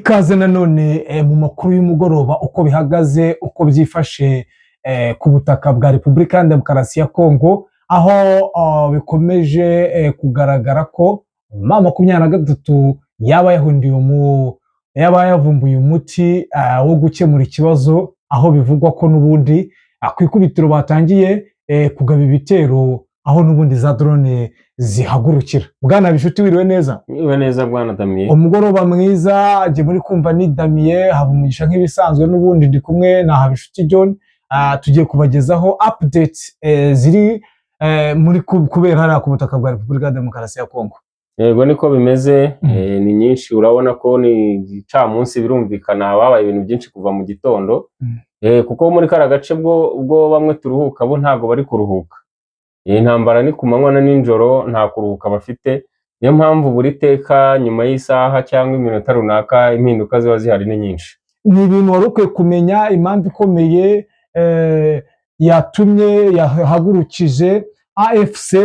Ikaze nanone mu makuru y'umugoroba uko bihagaze uko byifashe ku butaka bwa Repubulika ya Demokarasi ya Kongo, aho bikomeje kugaragara ko M23 yaba yavumbuye umuti wo gukemura ikibazo, aho bivugwa ko n'ubundi ku ikubitiro batangiye kugaba ibitero, aho n'ubundi za drone zihagurukira. Bwana Bishuti, wiriwe neza? Wiriwe neza Bwana Damien. Umugoroba mwiza, njye muri kumva ni Damien Habumugisha nk'ibisanzwe, n'ubundi ndi kumwe na Habishuti John. Tugiye kubagezaho update ziri muri kubera hariya ku butaka bwa Repubulika ya Demokarasi ya Kongo. Yego niko bimeze. Ni nyinshi, urabona ko ni gicamunsi, birumvikana babaye ibintu byinshi kuva mu gitondo. Kuko muri kara gace bwo bamwe turuhuka, bo ntago bari kuruhuka. Intambara ni ku manywa na nijoro, nta kuruhuka bafite. Niyo mpamvu buri teka nyuma y'isaha cyangwa iminota runaka impinduka ziba zihari ni nyinshi. Ni ibintu wari ukwiye kumenya, impamvu ikomeye yatumye yahagurukije AFC,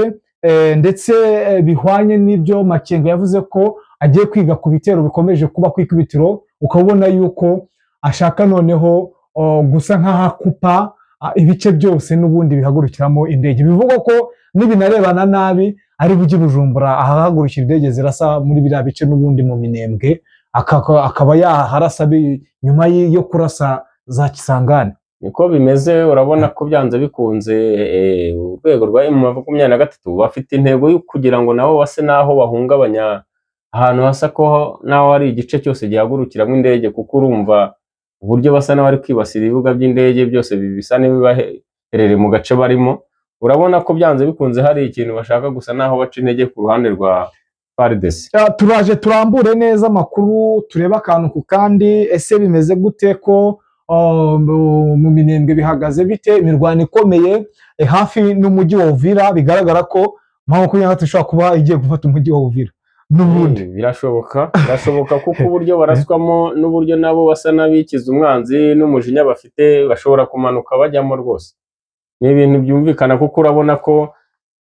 ndetse bihwanye n'ibyo Makenga yavuze ko agiye kwiga ku bitero bikomeje kuba ku ikubitiro. Ukabona yuko ashaka noneho gusa nk'ahakupa ibice byose n'ubundi bihagurukiramo indege. Bivugwa ko n'ibinarebana nabi ari bujye Bujumbura ahagurukira indege zirasa muri biriya bice n'ubundi mu Minembwe, akaba yaharasa nyuma yo kurasa za Kisangani. Niko bimeze, urabona ko byanze bikunze urwego rwa M23 bafite intego yo kugira ngo nabo base naho bahungabanya ahantu hasa ko naho ari igice cyose gihagurukiramo indege, kuko urumva uburyo basa n'abari kwibasira ibibuga by'indege byose bisa n'ibibaherereye mu gace barimo. Urabona ko byanze bikunze hari ikintu bashaka gusa naho baca intege ku ruhande rwa FARDC. Turaje turambure neza amakuru, tureba akantu ku kandi. Ese bimeze gute ko mu Minembwe bihagaze bite? Imirwano ikomeye hafi n'umujyi wa Uvira, bigaragara ko M23 ishobora kuba igiye gufata umujyi wa Uvira. N'ubundi birashoboka kuko uburyo baraswamo n'uburyo nabo basa n'abikiza umwanzi n'umujinya bafite, bashobora kumanuka bajyamo rwose. Ni ibintu byumvikana, kuko urabona ko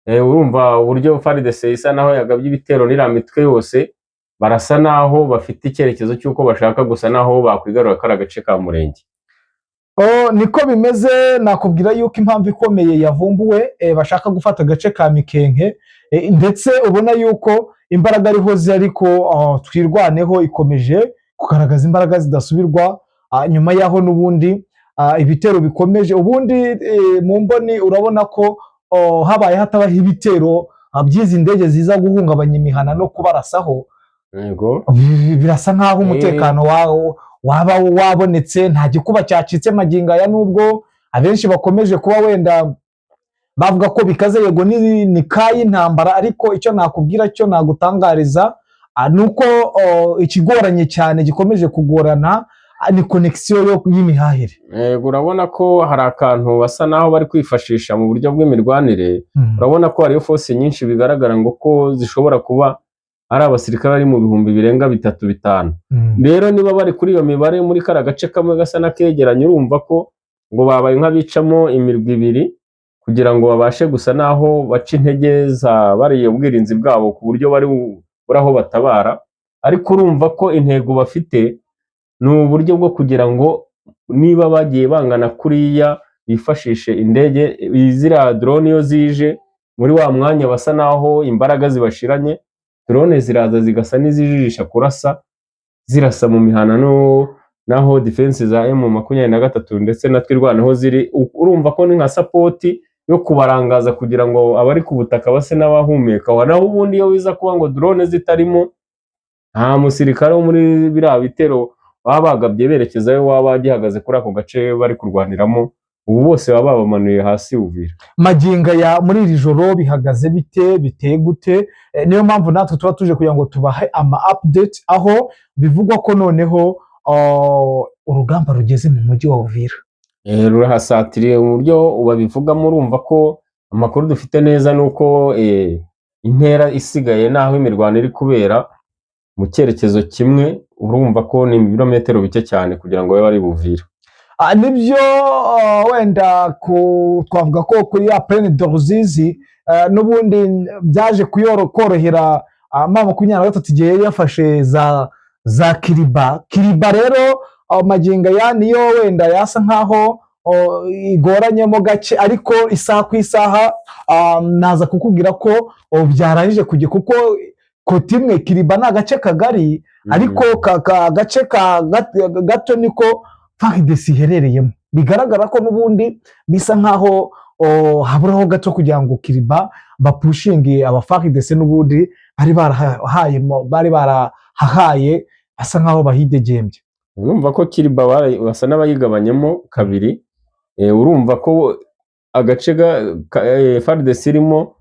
urumva uburyo FARDC isa naho yagabye ibitero n'iramitwe yose, barasa naho bafite icyerekezo cy'uko bashaka gusa naho bakwigarura kara gace ka Murenge. Niko bimeze. Nakubwira yuko impamvu ikomeye yavumbuwe, bashaka gufata agace ka Mikenke, ndetse ubona yuko imbaraga ariho ziri, ariko twirwaneho ikomeje kugaragaza imbaraga zidasubirwa, nyuma yaho n'ubundi ibitero bikomeje. Ubundi mu mboni urabona ko habaye hatabaho ibitero by'izi ndege ziza guhungabanya imihana no kubarasaho, yego birasa nkaho umutekano waba wabonetse, nta gikuba cyacitse magingo aya, nubwo abenshi bakomeje kuba wenda bavuga ko bikaze. Yego ni kayi intambara, ariko icyo nakubwira cyo nagutangariza nuko ikigoranye cyane gikomeje kugorana ni connection y'imihahire. Urabona ko hari akantu basa naho bari kwifashisha mu buryo bw'imirwanire. Urabona ko hariyo force nyinshi bigaragara ngo ko zishobora kuba ari abasirikare bari mu bihumbi birenga 3-5. Rero niba bari kuri iyo mibare muri kara gace kamwe gasa nakegeranye, urumva ko ngo babaye nk'abicamo imirwi ibiri kugira ngo babashe gusa naho baca intege za bariye ubwirinzi bwabo ku buryo bari buraho batabara. Ariko urumva ko intego bafite ni uburyo bwo kugira ngo niba bagiye bangana kuriya bifashishe indege, izira drone yo zije muri wa mwanya basa naho imbaraga zibashiranye, drone ziraza zigasa n'izijijisha kurasa, zirasa mu mihana naho defense za M23 ndetse na twirwanaho ziri. Urumva ko ni nka support yo kubarangaza kugira ngo abari ku butaka base n'abahumeka. Naho ubundi iyo wiza kuba ngo drone zitarimo, nta musirikare wo muri biriya bitero baba bagabye berekezayo waba agihagaze kuri ako gace bari kurwaniramo. Ubu bose baba babamanuye hasi Uvira. Maginga ya muri iri joro bihagaze biteye gute? Niyo mpamvu natwe tuba tuje kugira ngo tubahe ama update, aho bivugwa ko noneho urugamba rugeze mu mujyi wa Uvira. Rurahasatiriye mu buryo babivugamo. Urumva ko amakuru dufite neza nuko intera isigaye naho imirwano iri kubera mu cyerekezo kimwe, urumva ko ni ibirometero bike cyane kugira ngo babe bari Uvira. Nibyo wenda twavuga ko kuri ya Plaine de Ruzizi n'ubundi byaje korohera M23 igihe yafashe za za Kiriba. Kiriba rero magingo aya niyo wenda yasa nkaho igoranyemo gake, ariko isaha ku isaha naza kukubwira ko byarangije kujya, kuko koti imwe Kiriba ni agace kagari, ariko agace gato niko FARDC iherereyemo. Bigaragara ko n'ubundi bisa nkaho haburaho gato kugira ngo Kiriba bapushinge aba FARDC n'ubundi bari barahahaye asa nkaho bahidegembye. Urumva ko Kiriba basa n'abayigabanyemo kabiri. Urumva ko agace FARDC irimo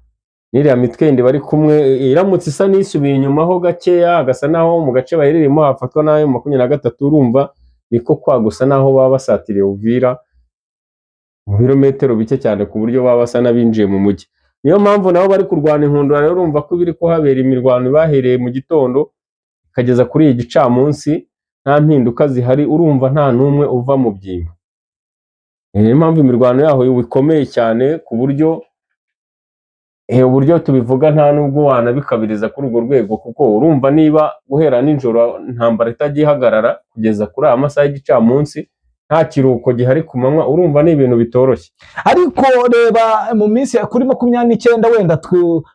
n'iriya mitwe yindi bari kumwe iramutse isa n'isubiye inyuma ho gakeya, agasa naho mu gace baherereyemo hafatwa n'ayo 23. Urumva niko kwagusa naho baba basatiriye Uvira mu birometero bike cyane, ku buryo baba basa n'abinjiye mu mujyi. Niyo mpamvu nabo bari kurwana inkundura rero. Urumva ko biri ko habera imirwano bahereye mu gitondo ikageza kuri iyi gicamunsi, nta mpinduka zihari. Urumva nta n'umwe uva mu byimbo. Niyo mpamvu imirwano yaho ikomeye cyane, ku buryo uburyo tubivuga nta nubwo wanabikabiriza kuri urwo rwego, kuko urumva niba guhera nijoro intambara itagihagarara kugeza kuri aya masaha y'igicamunsi, nta kiruhuko gihari ku manywa, urumva ni ibintu bitoroshye. Ariko reba mu minsi kuri 29 wenda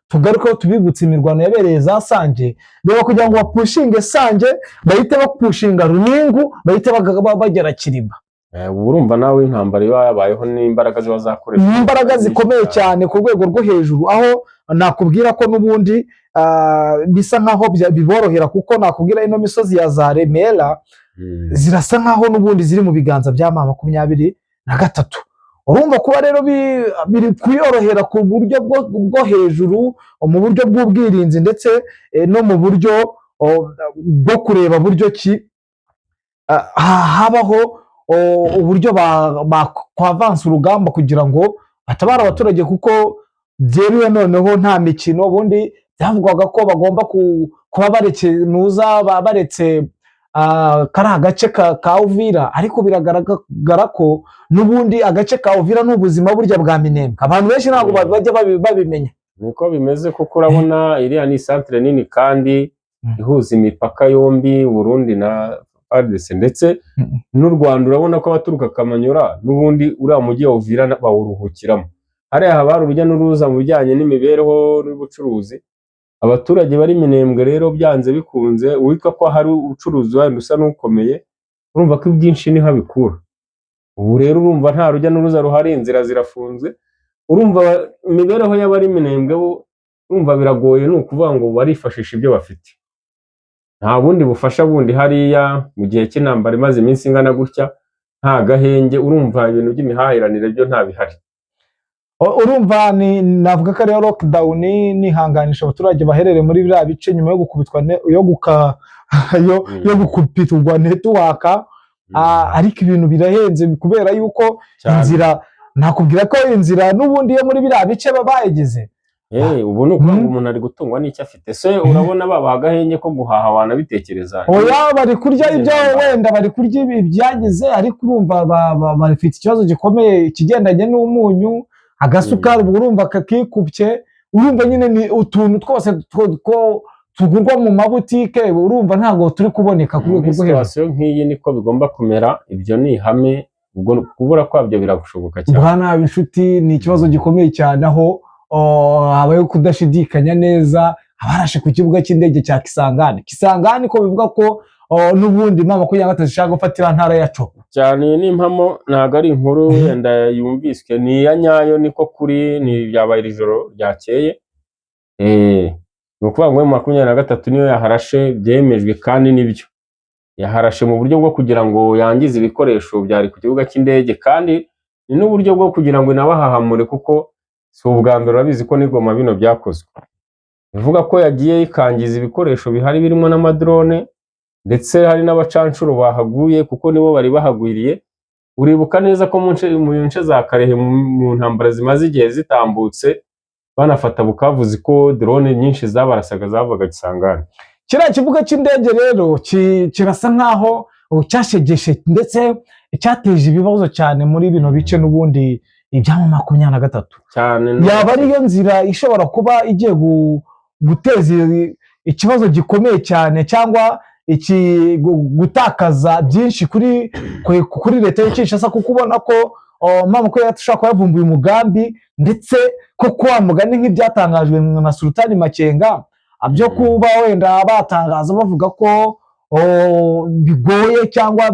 tugarukaho tubibutse imirwano yabereye za Sanje, reba kugira ngo bapushinge Sanje bahite bapushinga Runingu, bahite bagera Kiriba. Urumva nawe intambara iba yabayeho n'imbaraga ziba zakoresha, imbaraga zikomeye cyane ku rwego rwo hejuru, aho nakubwira ko n'ubundi bisa nkaho biborohera, kuko nakubwira ino misozi ya za Remera zirasa nkaho n'ubundi ziri mu biganza bya M23. Urumva kuba rero biri kuyorohera ku buryo bwo hejuru, mu buryo bw'ubwirinzi ndetse no mu buryo bwo kureba buryo ki habaho uburyo bakwavansa urugamba kugira ngo batabare abaturage, kuko byeruye noneho nta mikino. Ubundi byavugwaga ko bagomba kuba baretse kari agace ka Uvira, ariko biragaragara ko n'ubundi agace ka Uvira n'ubuzima burya bwa Minembwe abantu benshi ntabwo bajya babimenya. Niko bimeze, kuko urabona iriya ni centre nini kandi ihuza imipaka yombi, Burundi na FARDC ndetse n'u Rwanda. Urabona ko abaturuka Kamanyura n'ubundi uriya mujyi wa Uvira bawuruhukiramo. Hariya haba hari urujya n'uruza mu bijyanye n'imibereho n'ubucuruzi. Abaturage bari Minembwe rero byanze bikunze, witwa ko hari ubucuruzi wenda usa n'ukomeye, urumva ko ibyinshi niho abikura. Ubu rero urumva nta rujya n'uruza ruhari, inzira zirafunze. Urumva imibereho y'abari Minembwe bo urumva biragoye, ni ukuvuga ngo barifashisha ibyo bafite, nta bundi bufasha bundi hariya mu gihe cy'intambara imaze iminsi ingana gutya, nta gahenge. Urumva ibintu by'imihahiranire byo nta bihari. Urumva navuga ko ariyo lockdown nihanganisha abaturage baherereye muri biriya bice nyuma yo gukubitwa yo gukupiturwa network. Ariko ibintu birahenze kubera yuko inzira, nakubwira ko inzira n'ubundi yo muri biriya bice babayigeze. Ubu ni ukuvuga ngo umuntu ari gutungwa n'icyo afite. Se urabona babaha agahenge ko guhaha wanabitekereza? Oya, bari kurya ibyo wenda bari kurya ibyagize, ariko urumva bafite ikibazo gikomeye kigendanye n'umunyu, agasukari urumva kakikubye. Urumva nyine ni utuntu twose tugurwa mu mabutike, urumva ntago turi kuboneka ku rwego rwo hejuru. Nk'iyi niko bigomba kumera, ibyo ni ihame, ubwo kubura kwabyo biragushoboka cyane. Bwana inshuti, ni ikibazo gikomeye cyane, aho habayeho kudashidikanya neza. Abarashe ku kibuga cy'indege cya Kisangani ko bivuga ko n'ubundi M23 zishaka gufatira ntara ya Copo cyane. N'impamo ntago ari inkuru yenda yumviswe, ni ya nyayo, niko kuri, ni byabaye ijoro ryakeye. Ni ukuvuga ngo M23 niyo yaharashe, byemejwe kandi nibyo yaharashe mu buryo bwo kugira ngo yangize ibikoresho byari ku kibuga cy'indege, kandi ni n'uburyo bwo kugira ngo inabahahamure, kuko si ubwa mbere urabizi ko n'igoma bino byakozwe. Bivuga ko yagiye ikangiza ibikoresho bihari birimo n'amadrone, ndetse hari n'abacanshuro bahaguye, kuko nibo bari bahagwiriye. Uribuka neza ko mu nce za Karehe mu ntambara zimaze igihe zitambutse banafata Bukavu, ziko drone nyinshi zabarasaga zavaga Kisangani. Kiriya kibuga cy'indege rero kirasa nkaho cyashegeshe ndetse cyateje ibibazo cyane muri bino bice n'ubundi ibya M23 cyane. Yaba ariyo nzira ishobora kuba igiye guteza ikibazo gikomeye cyane, cyangwa gutakaza byinshi kuri leta ya Kinshasa, kuko ubona ko mama ko yashaka kuba yavumbuye umugambi, ndetse ko wa mugani nk'ibyatangajwe na Sultani Makenga byo kuba wenda batangaza bavuga ko bigoye cyangwa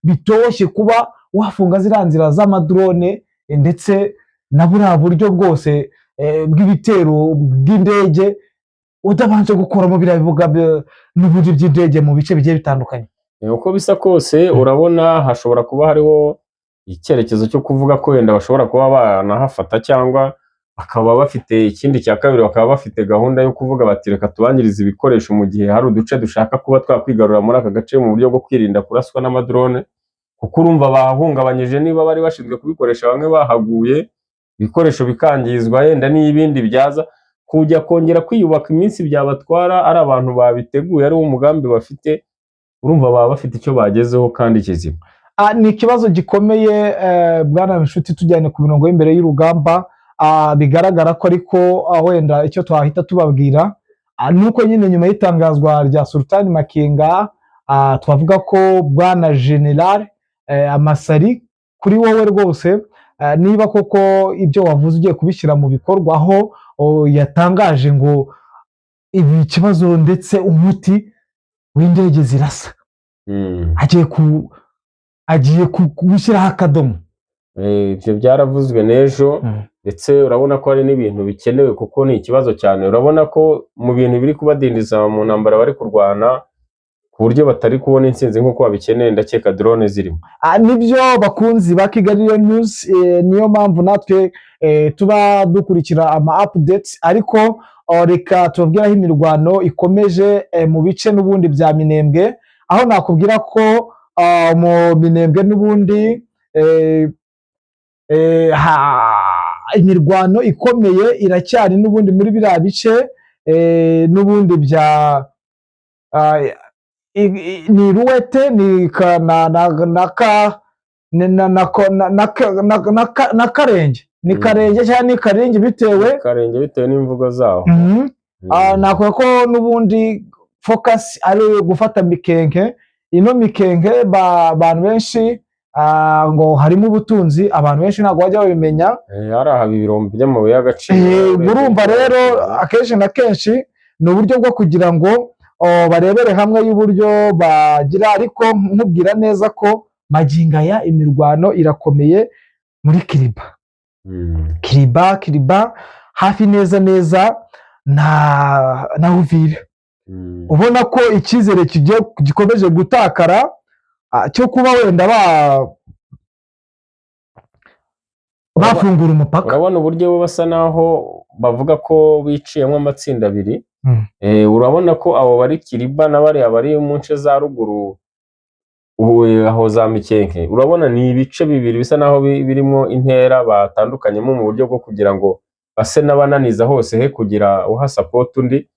bitoshye kuba wafunga ziriya nzira z'amadrone, ndetse na buriya buryo bwose bw'ibitero bw'indege udabanje gukuramo biriya bibuga n'uburyo by'indege mu bice bigiye bitandukanye. Uko bisa kose urabona hashobora kuba hariho icyerekezo cyo kuvuga ko wenda bashobora kuba banahafata, cyangwa bakaba bafite ikindi cya kabiri, bakaba bafite gahunda yo kuvuga bati reka tubangirize ibikoresho mu gihe hari uduce dushaka kuba twakwigarura muri aka gace mu buryo bwo kwirinda kuraswa n'amadrone, kuko urumva bahungabanyije niba bari bashinzwe kubikoresha bamwe bahaguye, ibikoresho bikangizwa, yenda n'ibindi byaza kujya kongera kwiyubaka iminsi byabatwara ari abantu babiteguye, ari wo mugambi bafite, urumva baba bafite icyo bagezeho kandi kizima. Ni ikibazo gikomeye bwana Nshuti, tujyane ku mirongo y'imbere y'urugamba. Bigaragara ko ariko wenda icyo twahita tubabwira nuko nyine nyuma y'itangazwa rya Sultani Makenga, twavuga ko bwana General Amasari, kuri wowe rwose niba koko ibyo wavuze ugiye kubishyira mu bikorwa, aho yatangaje ngo ibi kibazo ndetse umuti w'indege zirasa agiye gushyiraho akadomo. Ibyo byaravuzwe n'ejo, ndetse urabona ko hari n'ibintu bikenewe kuko ni ikibazo cyane. Urabona ko mu bintu biri kubadindiza mu ntambara bari kurwana, ku buryo batari kubona intsinzi nk'uko babikeneye, ndakeka drone zirimo. Nibyo bakunzi ba Kigali News, niyo mpamvu natwe tuba dukurikira ama updates, ariko reka tubabwira aho imirwano ikomeje mu bice n'ubundi bya Minembwe, aho nakubwira ko mu Minembwe n'ubundi imirwano ikomeye iracyari n'ubundi muri biriya bice n'ubundi bya ni Ruwete, ni na Karenge, ni Karenge cyangwa ni Karenge bitewe n'imvugo zaho. Nakuvuga ko n'ubundi focus ari gufata Mikenke. Ino Mikenke abantu benshi ngo harimo ubutunzi, abantu benshi ntabwo bajya babimenya, hari aha ibirombe by'amabuye y'agaciro. Urumva rero akenshi na kenshi ni uburyo bwo kugira ngo barebere hamwe y'uburyo bagira, ariko nkubwira neza ko magingo aya imirwano irakomeye muri Kiriba hafi neza na Uvira. Ubona ko icyizere gikomeje gutakara cyo kuba wenda bafungura umupaka. Urabona uburyo basa naho bavuga ko biciyemo amatsinda abiri. Urabona ko abo bari Kiriba n'abariya bari mu nce za ruguru aho za Mikenke, urabona ni ibice bibiri bisa naho birimo intera batandukanyemo mu buryo bwo kugira ngo base n'abananiza hose he kugira uha support undi.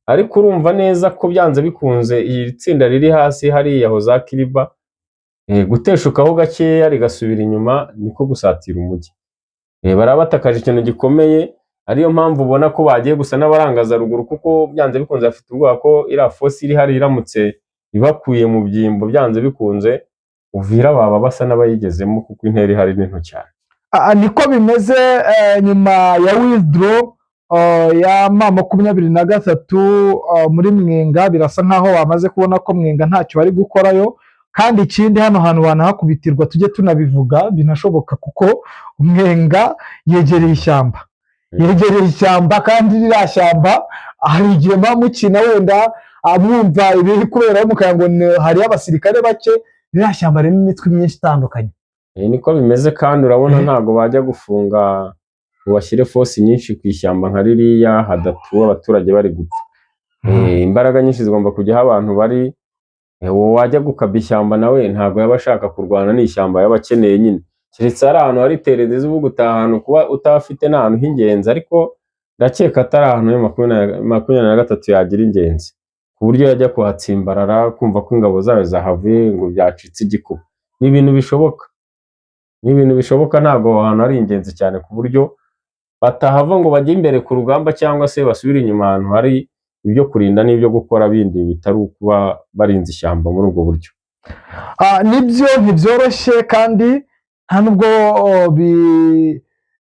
Ariko urumva neza ko byanze bikunze iri tsinda riri hasi hariya aho za Kiriba guteshukaho gakeya rigasubira inyuma niko gusatira umujyi. Barabatakaje ikintu gikomeye, ariyo mpamvu ubona ko bagiye gusa n'abarangaza ruguru, kuko byanze bikunze bafite ubwoba ko iriya fosi iri hari iramutse ibakuye mu byimbo, byanze bikunze Uvira baba basa n'abayigezemo, kuko intera ihari ni nto cyane. Niko bimeze nyuma ya withdraw ya M23 muri Mwenga. Birasa nkaho bamaze kubona ko Mwenga ntacyo bari gukorayo, kandi ikindi hano hantu banahakubitirwa, tujye tunabivuga binashoboka, kuko Mwenga yegereye ishyamba, kandi ririya shyamba hari igihe mukina wenda mwumva ibiri kubera mukagira ngo hariyo abasirikare bake, ririya shyamba ririmo imitwe myinshi itandukanye. Niko bimeze, kandi urabona ntabwo bajya gufunga ngo bashyire fosi nyinshi ku ishyamba nka ririya hadatuwe abaturage bari gupfa. Imbaraga nyinshi zigomba kujyaho abantu bari, wajya gukaba ishyamba nawe ntabwo yaba ashaka kurwana n'ishyamba, yaba akeneye nyine, keretse hari ahantu hari tereze uvuga utaha ahantu kuba utafite n'ahantu h'ingenzi, ariko ndakeka atari ahantu M23 yagira ingenzi ku buryo yajya kuhatsimbarara kumva ko ingabo zayo zahavuye ngo byacitse igikuba. Ni ibintu bishoboka, ntabwo aho hantu ari ingenzi cyane ku buryo batahava ngo bajye imbere ku rugamba cyangwa se basubire inyuma ahantu hari ibyo kurinda n'ibyo gukora bindi bitari ukuba barinze ishyamba muri ubwo buryo. Nibyo ntibyoroshye kandi nta nubwo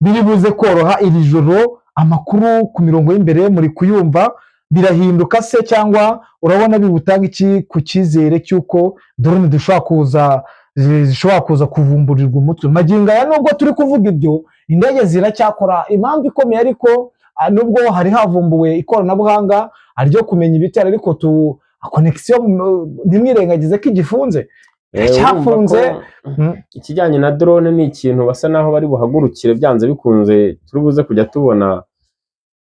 biri buze koroha iri joro. Amakuru ku mirongo y'imbere muri kuyumva, birahinduka se cyangwa urabona bigutanga iki ku cyizere cy'uko drone zishobora kuza kuvumburirwa umutwe? Magingo aya nubwo turi kuvuga ibyo, indege ziracyakora. Impamvu ikomeye ariko nubwo hari havumbuwe ikoranabuhanga ryo kumenya ibitero, ariko connection ntimwirengagize ko igifunze, cyafunze. Ikijyanye na drone ni ikintu basa naho bari buhagurukire byanze bikunze, turi buze kujya tubona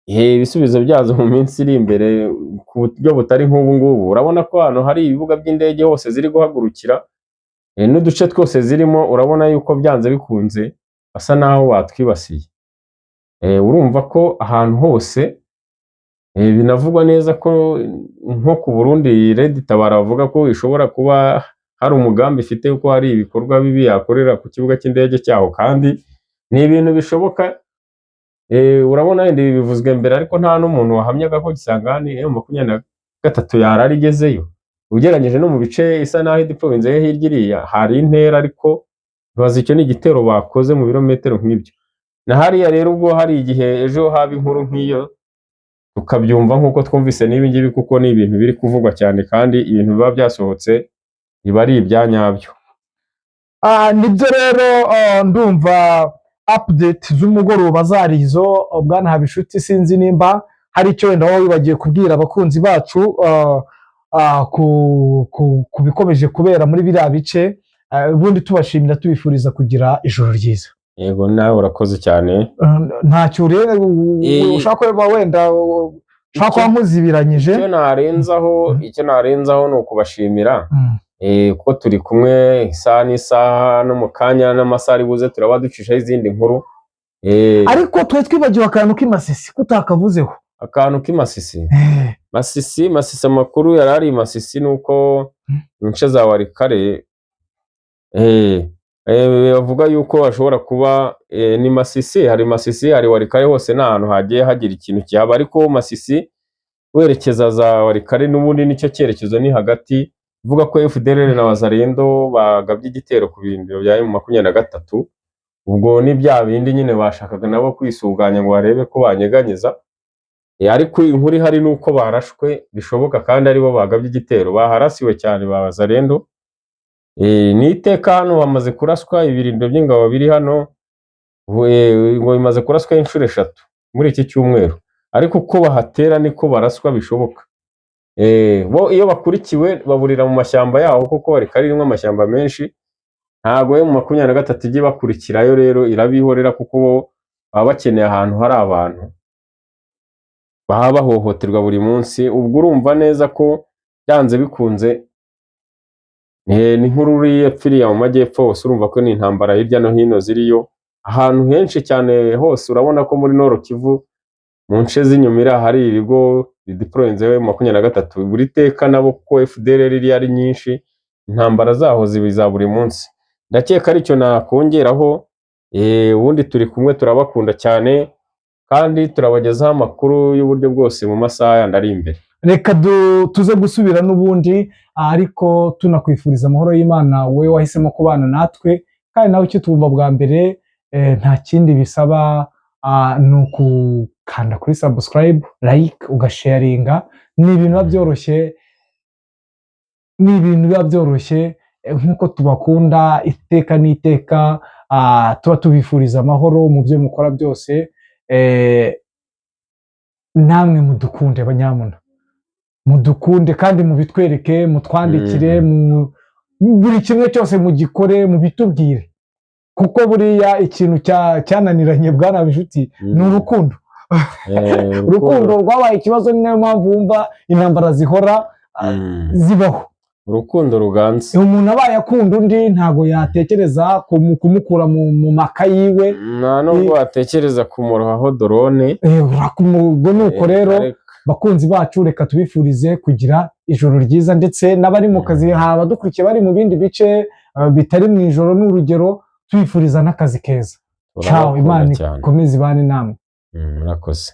ibisubizo byazo mu minsi iri imbere ku buryo butari nk'ubu ngubu. Urabona ko hano hari ibibuga by'indege hose ziri guhagurukira, n'uduce twose zirimo urabona yuko byanze bikunze basa naho batwibasiye. Urumva ko ahantu hose binavugwa neza ko nko ku Burundi Red Tabara bavuga ko ishobora kuba hari umugambi ifite yuko hari ibikorwa bibi yakorera ku kibuga cy'indege cyaho, kandi ni ibintu bishoboka. Urabona ibi bivuzwe mbere, ariko nta n'umuntu wahamyaga ko Kisangani M23 yarari igezeyo. Ugereranyije no mu bice isa naho idipfuye hirya iriya hari intera, ariko bazi icyo ni igitero bakoze mu birometero nk'ibyo. Na hariya rero ubwo hari igihe ejo haba inkuru nk'iyo tukabyumva nk'uko twumvise n'ibi ngibi, kuko ni ibintu biri kuvugwa cyane kandi ibintu biba byasohotse biba ari ibyanyabyo. Nibyo rero, ndumva update z'umugoroba zari izo. Bwana Habishuti, sinzi nimba hari icyo wenda wowe wibagiye kubwira abakunzi bacu ku bikomeje kubera muri biriya bice, ubundi tubashimira tubifuriza kugira ijoro ryiza. Yego, nawe urakoze cyane. Ntacyo ushaka kuba wenda ushaka kuba muzibiranyije. Icyo narenzaho ni ukubashimira, kuko turi kumwe isaha n'isaha, no mu kanya n'amasaha ari buze turaba ducishaho izindi nkuru. Ariko twe twibagiwe akantu k'imasisi kutakavuzeho. Akantu k'imasisi? Masisi amakuru yari ari Masisi nuko mu nce za Warikare bavuga yuko hashobora kuba ni Masisi, hari Warikare, hose ni ahantu hagiye hagira ikintu kihaba, ariko Masisi werekeza za Warikare n'ubundi nicyo cyerekezo ni hagati. Vuga ko FDLR na Wazalendo bagabye igitero ku birindiro bya M23, ubwo ni bya bindi nyine bashakaga nabo kwisuganya ngo barebe ko banyeganyeza. Ariko inkuru ihari nuko barashwe bishoboka, kandi aribo bagabye igitero, baharasiwe cyane ba Wazalendo. Ni iteka hano bamaze kuraswa ibirindiro by'ingabo biri hano, ngo bimaze kuraswa inshuro 3 muri iki cyumweru, ariko uko bahatera niko baraswa bishoboka. Bo iyo bakurikiwe baburira mu mashyamba yaho, kuko Warikare irimo amashyamba menshi, ntago M23 ijye bakurikirayo, rero irabihorera kuko bo baba bakeneye ahantu hari abantu baba bahohoterwa buri munsi. Ubwo urumva neza ko byanze bikunze ni nk'ururi yapfiriye mu majyepfo hose. Urumva ko ni intambara hirya no hino ziriyo ahantu henshi cyane hose. Urabona ko muri Nord Kivu mu nce z'inyumira hari ibigo bideployenzewe M23 buri teka nabo, kuko FDLR iri ari nyinshi, intambara zaho zibiza buri munsi. Ndakeka ari cyo nakongeraho. Ubundi turi kumwe, turabakunda cyane kandi turabagezaho amakuru y'uburyo bwose mu masaha yandi ari imbere. Reka tuze gusubira n'ubundi, ariko tunakwifuriza amahoro y'Imana wowe wahisemo kubana natwe, kandi nawe icyo tubumva bwa mbere nta kindi bisaba, ni ukukanda kuri subscribe, like, ugasharinga. Ni ibintu biba byoroshye, nk'uko tubakunda iteka n'iteka. Tuba tubifuriza amahoro mu byo mukora byose. Namwe mudukunde banyamuna, mudukunde kandi mubitwereke, mutwandikire, buri kimwe cyose mugikore, mubitubwire, kuko buriya ikintu cyananiranye Bwana Habishuti ni urukundo. Urukundo rwabaye ikibazo, ni nayo mpamvu wumva intambara zihora zibaho. Urukundo ruganze. Umuntu abaye akunda undi ntago yatekereza kumukura mu maka yiwe, nta nubwo atekereza kumurohaho drone. Nuko rero bakunzi bacu, reka tubifurize kugira ijoro ryiza, ndetse n'abari mu kazi, haba dukurikiye bari mu bindi bice bitari mu ijoro, n'urugero tubifuriza n'akazi keza. Ciao, Imana ikomeze ibane namwe. Murakoze.